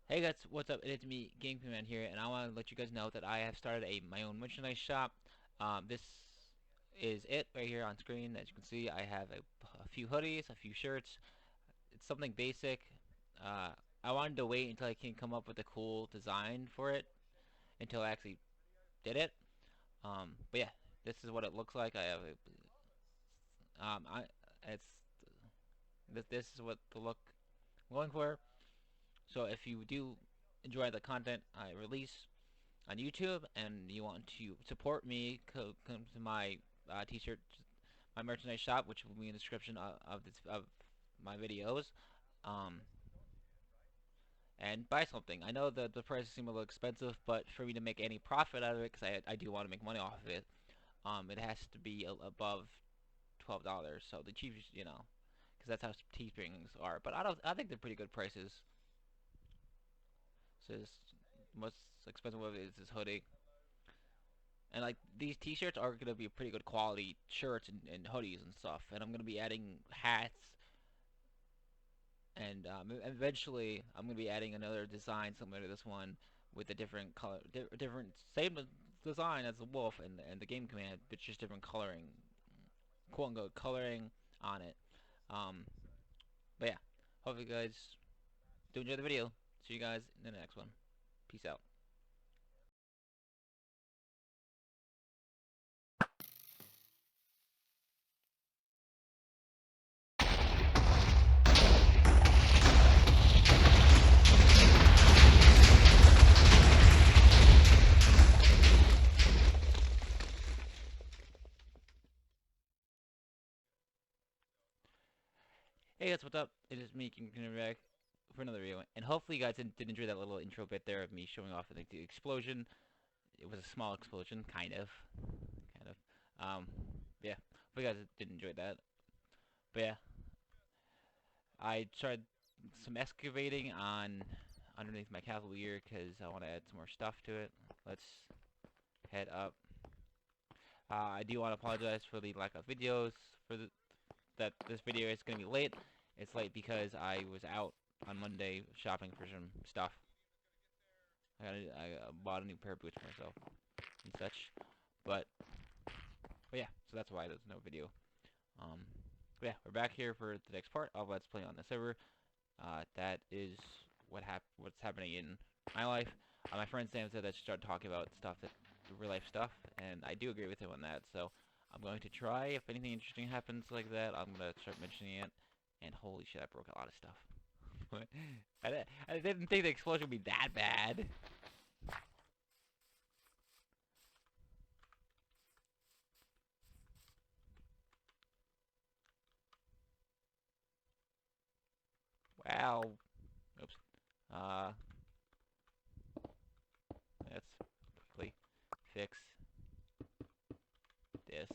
Hey guys, what's up? It's me, GameTag here, and I want to let you guys know that I have started my own merchandise shop. This is it right here on screen. As you can see, I have a few hoodies, a few shirts. It's something basic. Uh, I wanted to wait until I can come up with a cool design for it until I actually did it. But yeah, this is what it looks like. I have I it's this is what the look I'm going for. So if you do enjoy the content I release on YouTube and you want to support me, come to my t-shirt, my merchandise shop, which will be in the description of my videos, um, and buy something. I know the prices seem a little expensive, but for me to make any profit out of it, because I do want to make money off of it, it has to be above $12. So the cheapest, because that's how Teesprings are. But I think they're pretty good prices. So this most expensive one is this hoodie. And like these t-shirts are gonna be pretty good quality shirts and hoodies and stuff. And I'm gonna be adding hats and eventually I'm gonna be adding another design similar to this one with a different color, different same design as the wolf and the game command, but just different coloring, quote unquote coloring on it. Um, but yeah, hope you guys do enjoy the video. See you guys in the next one. Peace out. Hey guys, what's up? It is me, King back for another video, and hopefully you guys did enjoy that little intro bit there of me showing off the explosion. It was a small explosion, kind of. Yeah, hope you guys did enjoy that. But yeah, I tried some excavating on underneath my castle here because I want to add some more stuff to it. Let's head up. I do want to apologize for the lack of videos for that this video is going to be late. It's late because I was out on Monday shopping for some stuff. I bought a new pair of boots for myself and such. But, but yeah, so that's why there's no video. Um, but yeah, we're back here for the next part of Let's Play on the server. That is what's happening in my life. My friend Sam said that she started talking about stuff that real life stuff, and I do agree with him on that. So I'm going to try. If anything interesting happens like that, I'm gonna start mentioning it. And holy shit, I broke a lot of stuff. I didn't think the explosion would be that bad. Wow. Oops. Uh, let's quickly fix this.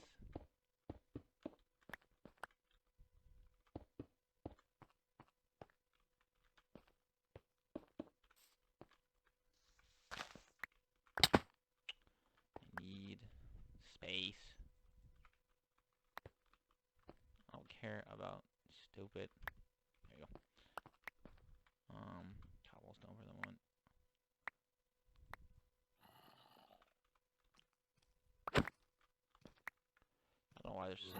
I need space. I don't care about stupid. There you go. Cobblestone for the one. I don't know why there's so.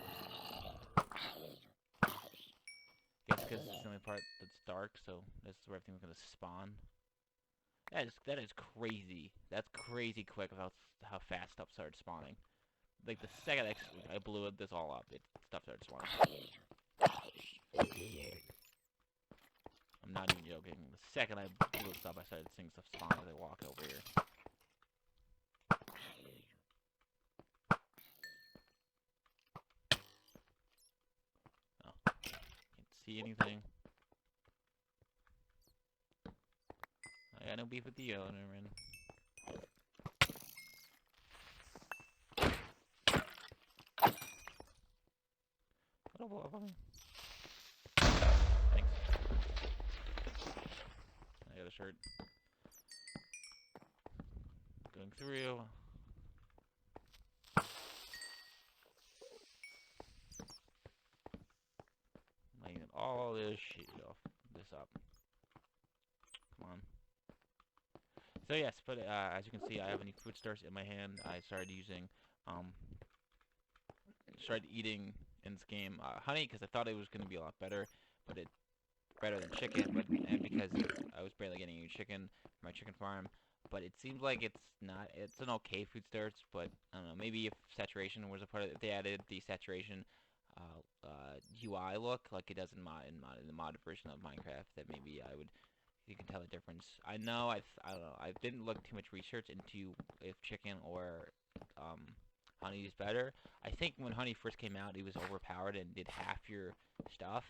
Guess because it's the only part that's dark, so this is where everything's gonna spawn. That is crazy. That's crazy quick about how fast stuff started spawning. Like the second I blew this all up, stuff started spawning. I'm not even joking. The second I blew this up, I started seeing stuff spawn as I walk over here. Oh, can't see anything. I got no beef with the owner, man. What blow up on me? Thanks. I got a shirt. Going through. Lighting all this shit off. This up. Come on. So yes, but as you can see, I have any food stores in my hand. I um, started eating in this game honey because I thought it was going to be a lot better, but it's better than chicken. But and because I was barely getting any chicken from my chicken farm, but it seems like it's not. It's an okay food stores, but I don't know. Maybe if saturation was a part of it, if they added the saturation UI look like it does in the mod version of Minecraft, that maybe I would you can tell the difference. I don't know. I didn't look too much research into if chicken or um, honey is better. I think when honey first came out, it was overpowered and did half your stuff,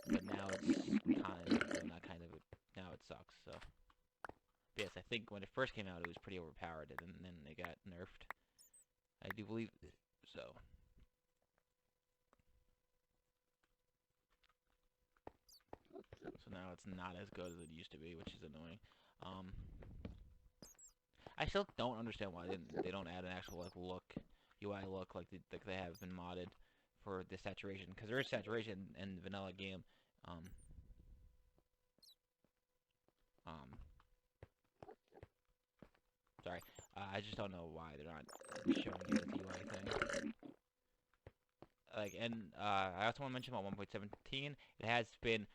but now it's kind of well, not kind of. Now it sucks. So but yes, I think when it first came out, it was pretty overpowered, and then it got nerfed. I do believe so. So now it's not as good as it used to be, which is annoying. Um, I still don't understand why they don't add an actual like look UI look like they have been modded for the saturation because there is saturation in the vanilla game. Um, um, sorry, I just don't know why they're not showing it as UI thing. Like and I also want to mention about 1.17. It has been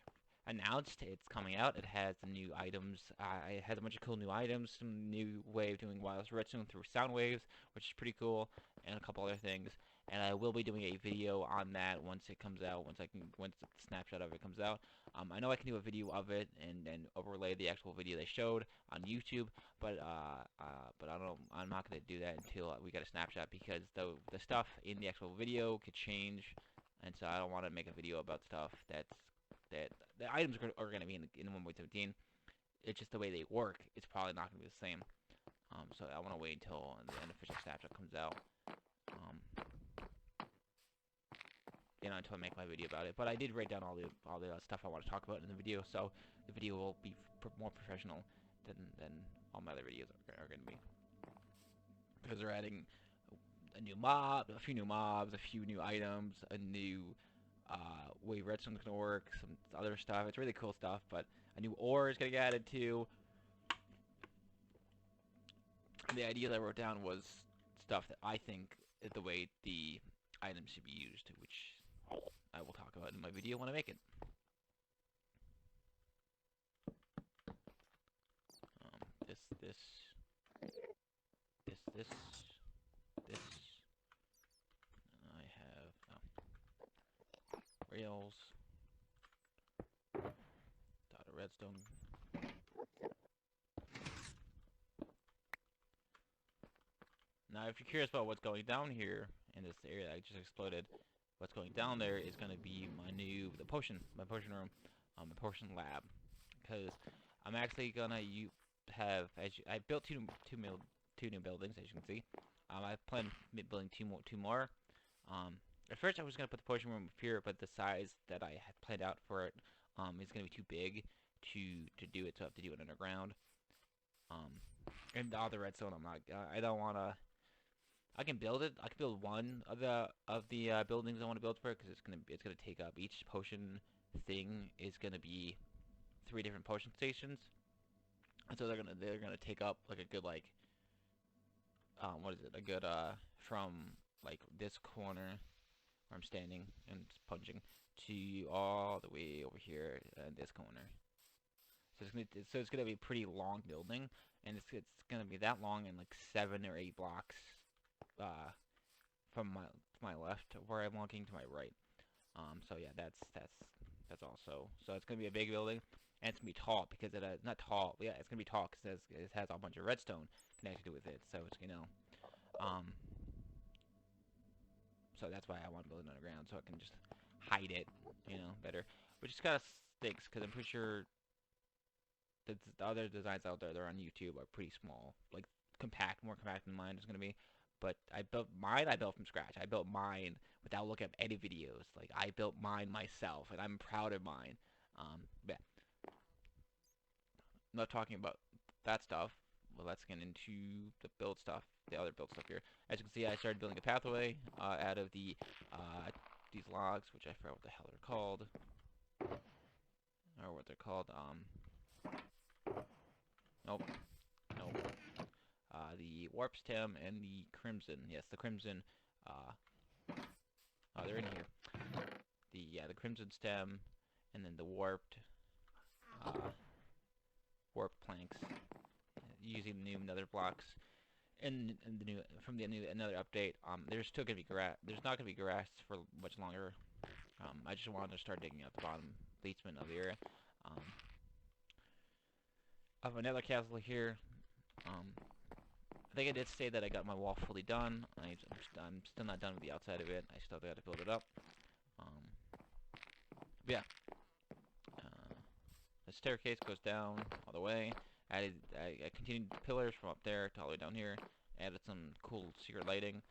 announced it's coming out. It has the new items. It has a bunch of cool new items, some new way of doing wireless redstone through sound waves, which is pretty cool, and a couple other things. And I will be doing a video on that once it comes out. Once the snapshot of it comes out. I know I can do a video of it and overlay the actual video they showed on YouTube, but I don't. I'm not gonna do that until we get a snapshot because the stuff in the actual video could change, and so I don't want to make a video about stuff that the items are going to be in 1.17. It's just the way they work. It's probably not going to be the same. So I want to wait until the unofficial snapshot comes out. Until I make my video about it. But I did write down all the stuff I want to talk about in the video, so the video will be more professional than all my other videos are going to be. Because they're adding a few new mobs, a few new items, a new way redstone's gonna work, some other stuff. It's really cool stuff, but a new ore is gonna get added too. And the idea that I wrote down was stuff that I think is the way the items should be used, which I will talk about in my video when I make it. This, this. I have rails, dot of redstone. Now, if you're curious about what's going down here in this area that I just exploded, what's going down there is going to be my potion room, my potion lab, because I'm actually gonna I built two new buildings, as you can see. I plan building two more. At first I was gonna put the potion room up here, but the size that I had planned out for it is gonna be too big to do it, so I have to do it underground. And all the redstone, I don't wanna. I can build it. I can build one of the buildings I want to build for it because it's gonna take up each potion thing is gonna be 3 different potion stations, and so they're gonna take up like a good what is it, a good from like this corner where I'm standing and punching to all the way over here in this corner. So it's gonna be a pretty long building, and it's gonna be that long and like 7 or 8 blocks uh, from my left where I'm walking to my right. So yeah, that's also. So it's gonna be a big building, and it's gonna be tall because not tall. Yeah, it's gonna be tall because it has a bunch of redstone connected with it. So it's so that's why I want to build it underground so I can just hide it, better. Which is kind of stinks because I'm pretty sure the other designs out there that are on YouTube are pretty small, like more compact than mine is gonna be. But I built from scratch. I built mine without looking at any videos. Like I built mine myself, and I'm proud of mine. Yeah. I'm not talking about that stuff. Well, let's get into the build stuff, the other build stuff here. As you can see, I started building a pathway out of these logs, which I forgot what the hell they're called, or what they're called. Nope. warp stem and the crimson. Yes, the crimson. Oh, they're in here. The crimson stem, and then the uh, warped planks using the new Nether blocks. And the new from the new another update. There's still gonna be grass. There's not gonna be grass for much longer. I just wanted to start digging out the bottom basement of the area. I have another castle here. I think I did say that I got my wall fully done. I'm still not done with the outside of it. I still got to build it up. Yeah. The staircase goes down all the way. I continued pillars from up there to all the way down here. Added some cool secret lighting.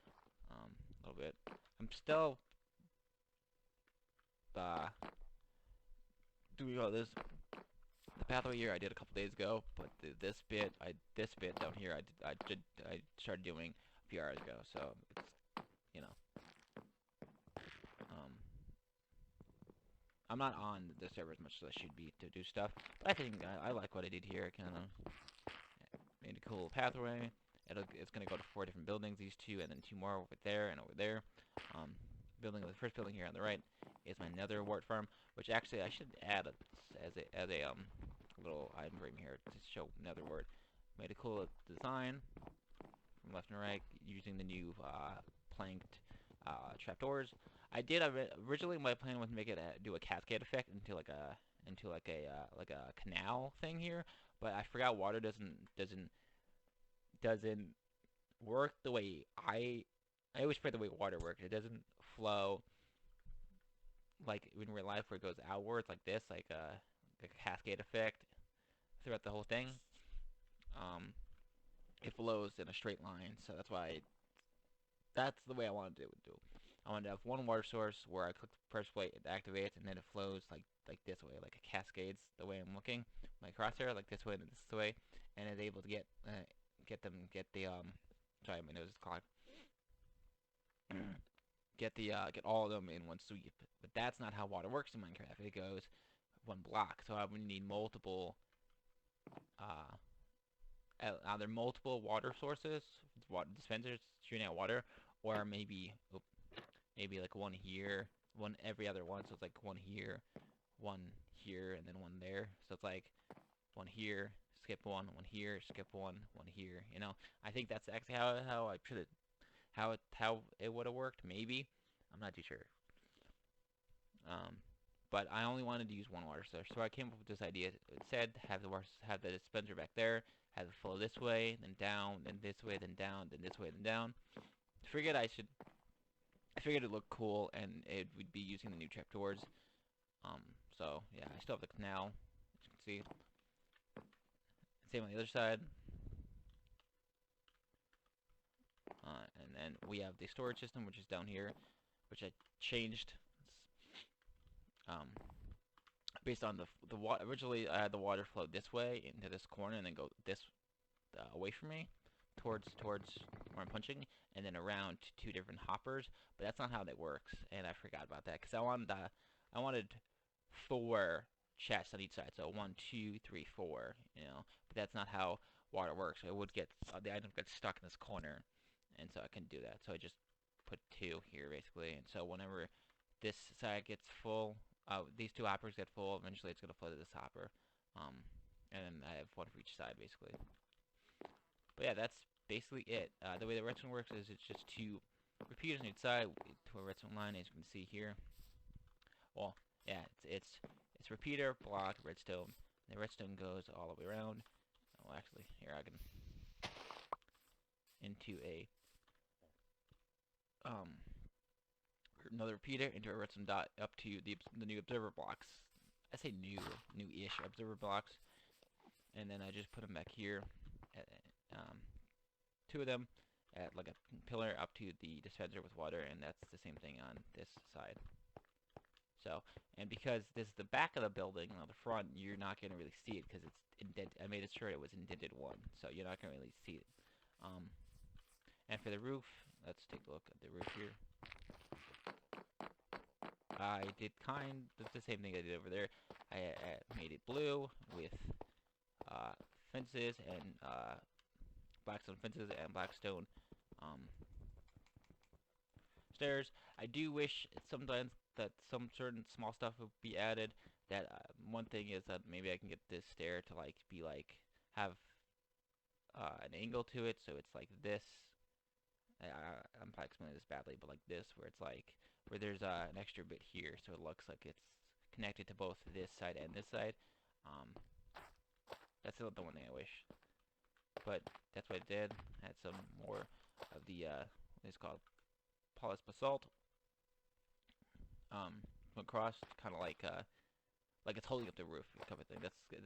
A little bit. I'm still doing all this. The pathway here I did a couple days ago, but this bit down here I started doing a few hours ago. So it's, you know, I'm not on the server as much as I should be to do stuff. But I think I like what I did here. Kind of made a cool pathway. It's gonna go to 4 different buildings. These 2 and then 2 more over there and over there. The first building here on the right is my Nether wart farm, which actually I should add as a little item frame here to show Nether wart. Made a cool design from left and right using the new planked trapdoors. I did originally my plan was to make it do a cascade effect into like a canal thing here, but I forgot water doesn't work the way I always forget the way water works. It doesn't flow like in real life where it goes outwards like this, like a cascade effect throughout the whole thing. It flows in a straight line, so that's the way I wanted to do. I wanted to have one water source where I click the press play, it activates, and then it flows like this way, like it cascades the way I'm looking. My crosshair like this way and this way, and it's able to get the sorry, my nose is clogged. Get all of them in one sweep. But that's not how water works in Minecraft. It goes one block. So I would need multiple either multiple water sources, water dispensers shooting out water, or maybe like one here, one every other one. So it's like one here, and then one there. So it's like one here, skip one here, skip one here. You know, I think that's actually how I should how it would have worked. Maybe I'm not too sure. But I only wanted to use one water source, so I came up with this idea. It said have the dispenser back there, have it flow this way, then down, then this way, then down, then this way, then down. I figured it looked cool, and it would be using the new trapdoors. So yeah, I still have the canal, as you can see. Same on the other side. And then we have the storage system, which is down here, which I changed. Based on the water. Originally, I had the water flow this way into this corner, and then go this away from me, towards where I'm punching, and then around 2 different hoppers. But that's not how that works, and I forgot about that because I wanted 4 chests on each side, so 1, 2, 3, 4. You know, but that's not how water works. It would get the item gets stuck in this corner, and so I couldn't do that. So I just put 2 here basically, and so whenever this side gets full, these 2 hoppers get full, eventually it's gonna flow to this hopper, and then I have 1 for each side basically. But yeah, that's basically it. The way the redstone works is it's just 2 repeaters on each side to a redstone line, as you can see here. Well, yeah, it's repeater, block, redstone. And the redstone goes all the way around. Oh, actually, here I can into a another repeater into a redstone dot up to the new observer blocks. I say new-ish observer blocks, and then I just put them back here. At, 2 of them at like a pillar up to the dispenser with water, and that's the same thing on this side. So, and because this is the back of the building, on the front, you're not gonna really see it because it's indented. I made sure it was indented 1, so you're not gonna really see it. And for the roof, let's take a look at the roof here. I did kind of the same thing I did over there. I made it blue with fences and blackstone fences and blackstone um, stairs. I do wish sometimes that some certain small stuff would be added. That one thing is that maybe I can get this stair to like be like have an angle to it, so it's like this. I'm probably explaining this badly, but like this, where it's like where there's an extra bit here, so it looks like it's connected to both this side and this side. Um, that's the one thing I wish, but that's what it did. Had some more of the what is called polished basalt across, kind of like it's holding up the roof type of thing.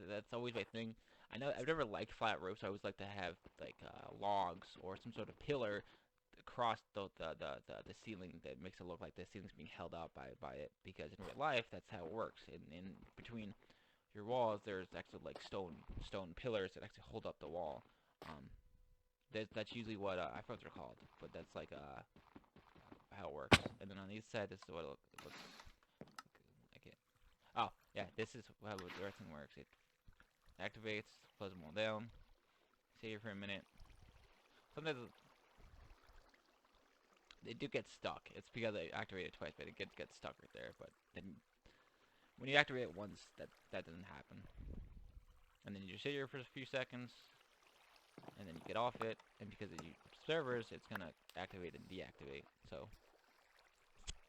That's always my thing. I know I've never liked flat roofs. I always like to have like logs or some sort of pillar across the ceiling that makes it look like the ceiling's being held up by it. Because in real life, that's how it works. In between your walls, there's actually like stone pillars that actually hold up the wall. That's usually what I forgot what they're called, but that's like how it works. And then on the east side, this is what it looks like. Oh, yeah, this is how the rest thing works. It activates, closes them all down, stay here for a minute. Sometimes they do get stuck. It's because I activated it twice, but it gets stuck right there. But then when you activate it once, that doesn't happen. And then you just sit here for a few seconds, and then you get off it, and because of the observers, it's gonna activate and deactivate. So,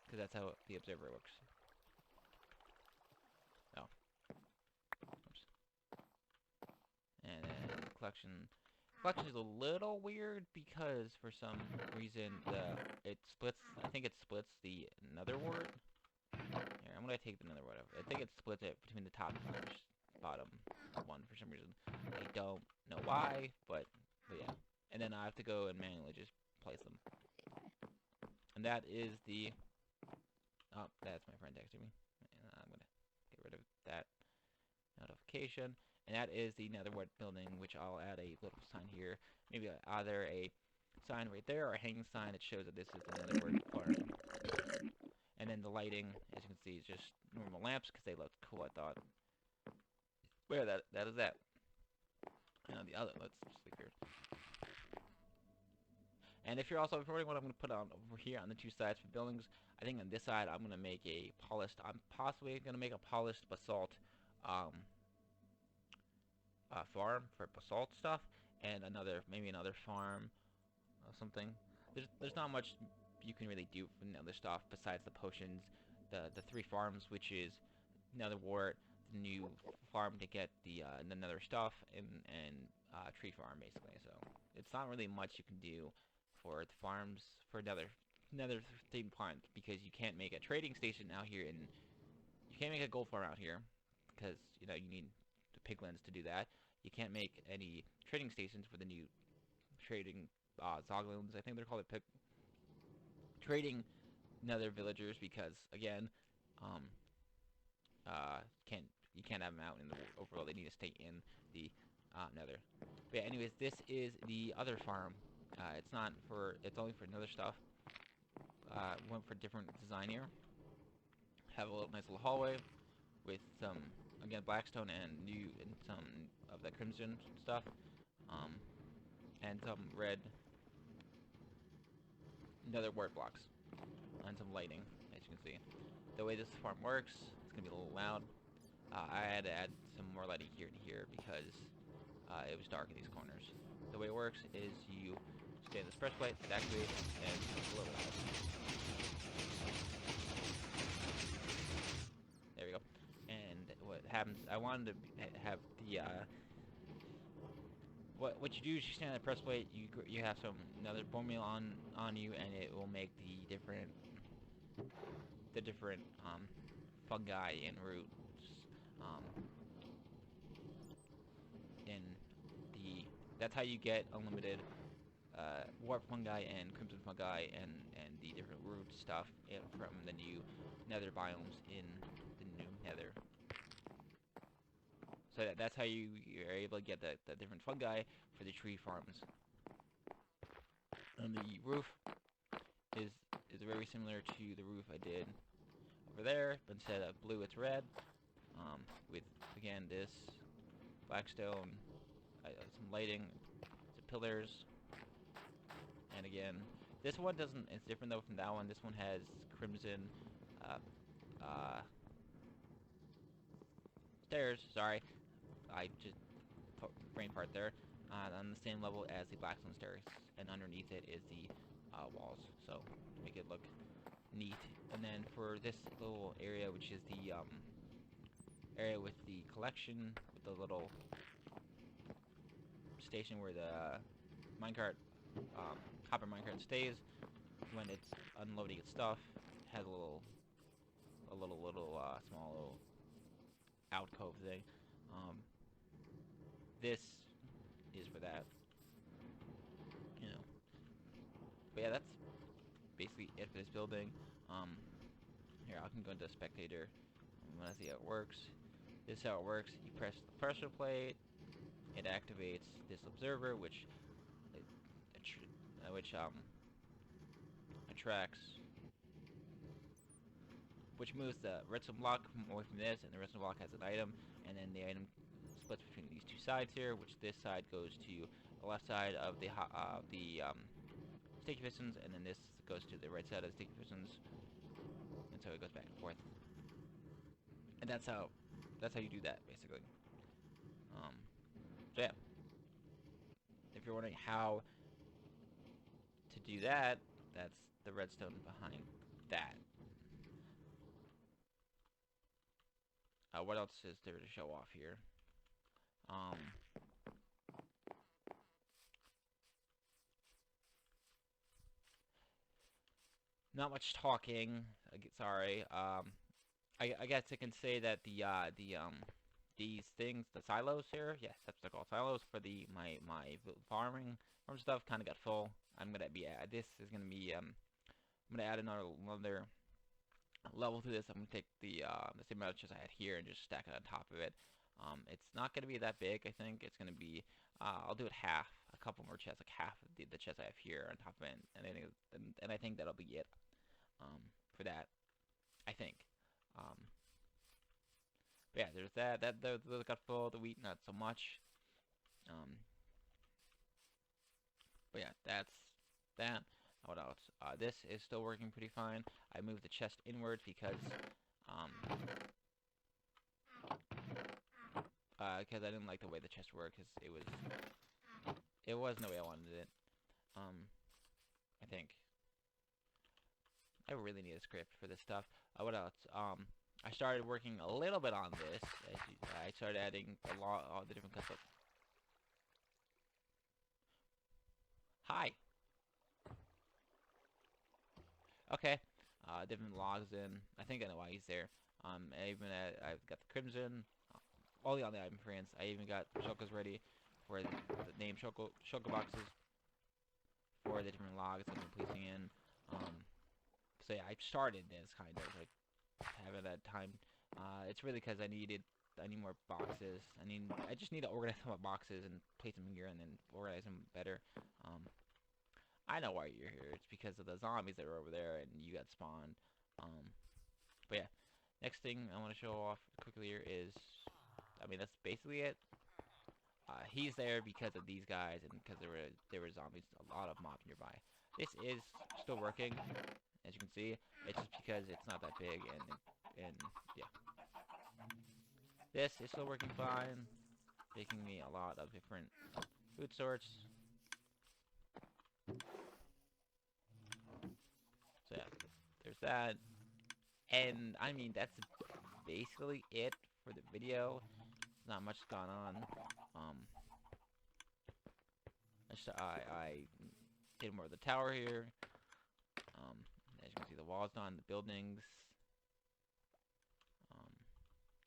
because that's how the observer works. Oh. Oops. And then collection is a little weird because for some reason it splits. I think it splits the nether wart. Here, I'm gonna take the nether wart over. I think it splits it between the top and bottom one for some reason. I don't know why, but yeah. And then I have to go and manually just place them. And that is the. Oh, that's my friend texting me. And I'm gonna get rid of that notification. And that is the netherwart building, which I'll add a little sign here. Maybe either a sign right there or a hanging sign that shows that this is the netherwart farm. And then the lighting, as you can see, is just normal lamps because they look cool, I thought. Where that is that. And on the other, let's sleep here. And if you're also wondering what I'm going to put on over here on the two sides for buildings, I think on this side I'm going to make a polished, I'm possibly going to make a polished basalt farm for basalt stuff, and maybe another farm or something. There's not much you can really do from the other stuff besides the potions, the three farms, which is nether wart, the new farm to get the nether stuff, and tree farm basically. So it's not really much you can do for the farms for nether theme farms because you can't make a trading station out here, and you can't make a gold farm out here because you need the piglins to do that. You can't make any trading stations for the new trading zoglins. I think they're called trading nether villagers because again, um, can't you can't have them out in the overworld. They need to stay in the nether. But yeah, anyways, this is the other farm. It's only for nether stuff. Went for different design here. Have a nice little hallway with some again blackstone and some of the crimson stuff, and some red nether wart blocks and some lighting, as you can see. The way this farm works, it's gonna be a little loud. I had to add some more lighting here and here because it was dark in these corners. The way it works is you stay in this press plate, it activates, and it's a little loud. There we go. And what happens? I wanted to have the what you do is you stand on the press plate. You have some another bone meal on you, and it will make the different fungi and roots in the. That's how you get unlimited warp fungi and crimson fungi and the different root stuff from the new nether biomes in the new nether. So that's how you're able to get the different fungi for the tree farms. And the roof is very similar to the roof I did over there, but instead of blue, it's red. With again this blackstone, some lighting. It's a pillars. And again, this one doesn't. It's different though from that one. This one has crimson uh, uh, stairs. Sorry, I just brain part there. On the same level as the blackstone stairs, and underneath it is the walls. So make it look neat. And then for this little area, which is the area with the collection, with the little station where the minecart, copper minecart stays when it's unloading its stuff, has a little small little alcove thing. This is for that, you know. But yeah, that's basically it for this building. Here, I can go into spectator. I want to see how it works. This is how it works. You press the pressure plate, it activates this observer, which attracts, which moves the redstone block away from this, and the redstone block has an item, and then the item splits between these two sides here, which this side goes to the left side of the sticky pistons, and then this goes to the right side of the sticky pistons, and so it goes back and forth. And that's how you do that, basically. So yeah, if you're wondering how to do that, that's the redstone behind that. What else is there to show off here? Not much talking. Sorry. I guess I can say that these things, the silos here, yes, that's what they're called, silos for my farm stuff, kind of got full. I'm gonna be this is gonna be I'm gonna add another level to this. I'm gonna take the same amount of chests I had here and just stack it on top of it. It's not gonna be that big. I think it's gonna be I'll do it half, a couple more chests, like half of the chests I have here on top of it, and I think that'll be it for that. I think. But yeah, there's that. Those got full. The wheat, not so much. But yeah, that's that. What else? This is still working pretty fine. I moved the chest inwards because I didn't like the way the chest worked. Cause it wasn't the way I wanted it. I think I really need a script for this stuff. What else? I started working a little bit on this. I started adding all the different custom. Hi. Okay. Different logs in. I think I know why he's there. I've got the crimson, all the other item frames. I even got shulkers ready for the name shulker boxes for the different logs I've been placing in. So yeah, I started this kind of like haven't had time. It's really because I need more boxes. I just need to organize some of my boxes and place them here and then organize them better. I know why you're here. It's because of the zombies that are over there and you got spawned. But yeah, next thing I want to show off quickly here is, that's basically it. He's there because of these guys and because there were zombies, a lot of mobs nearby. This is still working, as you can see. It's just because it's not that big and yeah. This is still working fine, making me a lot of different food sorts. So yeah, there's that. And that's basically it for the video. Not much going on. I did more of the tower here. As you can see, the walls done, the buildings.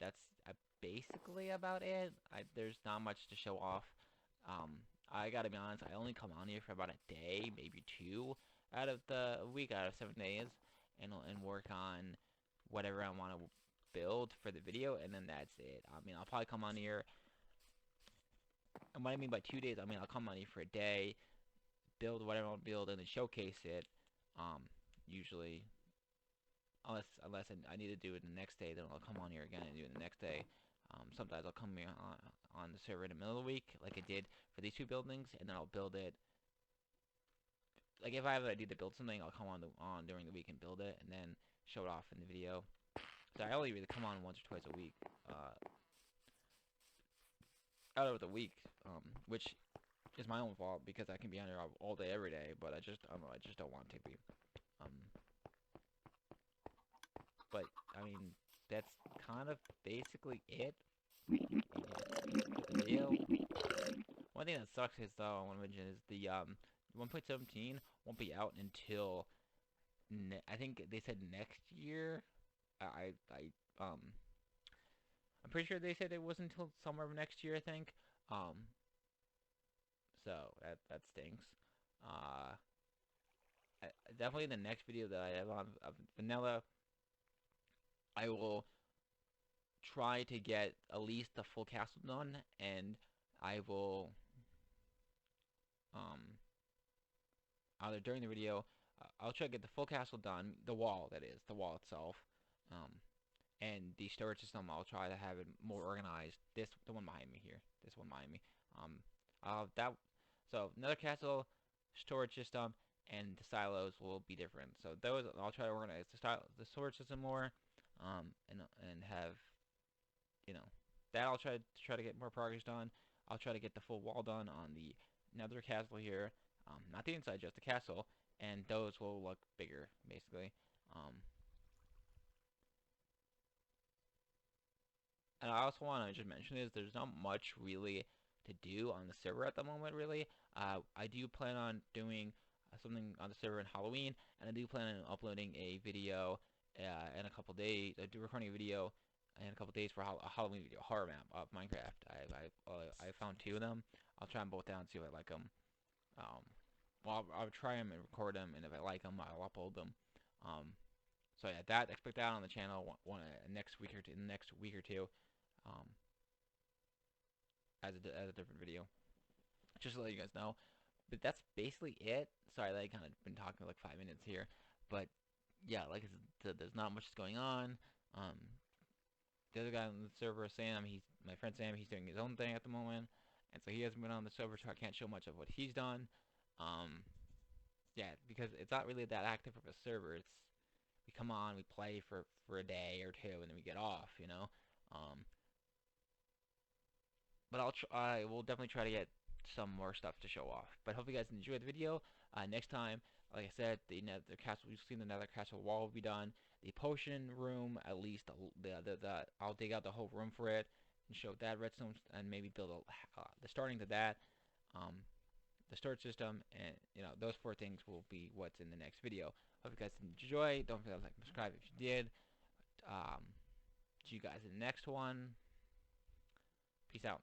That's basically about it. There's not much to show off. I gotta be honest, I only come on here for about a day, maybe two out of the week, out of 7 days, and work on whatever I want to build for the video, and then that's it. I'll probably come on here, and what I mean by 2 days, I'll come on here for a day, build whatever I want to build, and then showcase it. Usually, unless I need to do it the next day, then I'll come on here again and do it the next day. Sometimes I'll come here on the server in the middle of the week, like I did for these two buildings, and then I'll build it. Like if I have an idea to build something, I'll come on during the week and build it, and then show it off in the video. So I only really come on once or twice a week, out of the week, which is my own fault because I can be on here all day every day, but I just don't want to be. Um, but I mean that's kind of basically it. The video. One thing that sucks is though I want to mention is the 1.17 won't be out until I think they said next year. I I'm pretty sure they said it wasn't until summer of next year. I think. So that stinks. Uh, Definitely the next video that I have on vanilla, I will try to get at least the full castle done, and I will um either during the video, I'll try to get the full castle done, the wall that is, the wall itself, um, and the storage system. I'll try to have it more organized. The one behind me here, this one behind me. That so another castle, storage system, and the silos will be different. So those I'll try to organize the storage system more, and have you know that I'll try to get more progress done. I'll try to get the full wall done on the Nether castle here, not the inside, just the castle, and those will look bigger basically. And I also want to just mention is there's not much really to do on the server at the moment. Really, I do plan on doing something on the server in Halloween, and I do plan on uploading a video in a couple days. I do recording a video in a couple days for a Halloween video, horror map of Minecraft. I found two of them. I'll try them both down and see if I like them. Um, well, I'll try them and record them, and if I like them, I'll upload them. Um, so yeah, expect that on the channel next week or two, in the next week or two. Um, as a different video, just to let you guys know. But that's basically it. Sorry that I kind of been talking for like 5 minutes here, but yeah, like I said, there's not much going on. Um, the other guy on the server, Sam, my friend Sam. He's doing his own thing at the moment, and so he hasn't been on the server, so I can't show much of what he's done. Yeah, because it's not really that active of a server. We come on, we play for a day or two, and then we get off. Um, but I will definitely try to get some more stuff to show off. But hope you guys enjoyed the video. Next time, like I said, the Nether castle, we've seen the Nether castle wall will be done. The potion room, at least I'll dig out the whole room for it and show that redstone and maybe build the starting to that, the storage system, and those four things will be what's in the next video. Hope you guys enjoy. Don't forget to like and subscribe if you did. See you guys in the next one. Peace out.